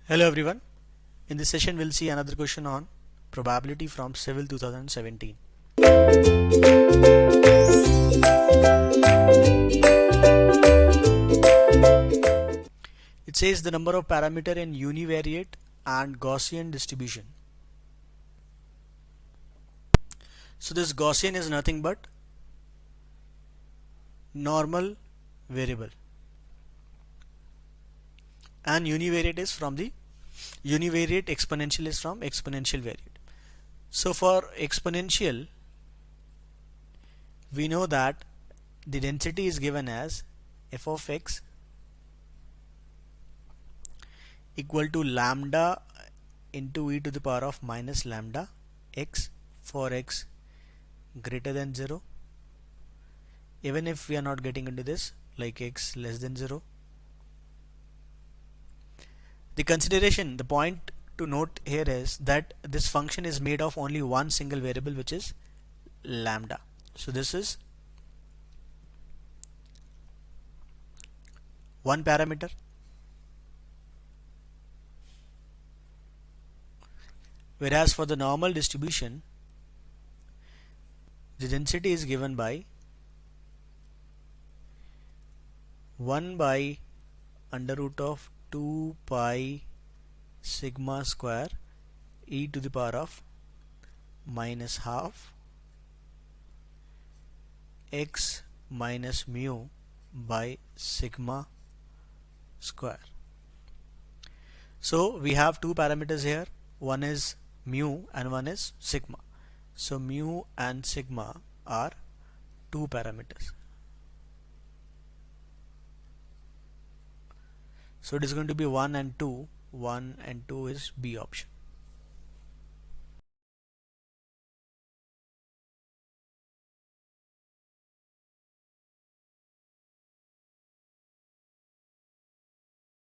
Hello everyone. In this session we'll see another question on probability from Civil 2017. It says the number of parameter in univariate and Gaussian distribution. So this Gaussian is nothing but normal variable, and univariate exponential is from exponential variate. So for exponential, we know that the density is given as f of x equal to lambda into e to the power of minus lambda x for x greater than 0, even if we are not getting into this, like x less than 0. The point to note here is that this function is made of only one single variable, which is lambda. So this is one parameter, whereas for the normal distribution the density is given by 1 by under root of 2 pi sigma square e to the power of minus half x minus mu by sigma square. So we have two parameters here, one is mu and one is sigma. So mu and sigma are two parameters. So it is going to be 1 and 2. 1 and 2 is B option.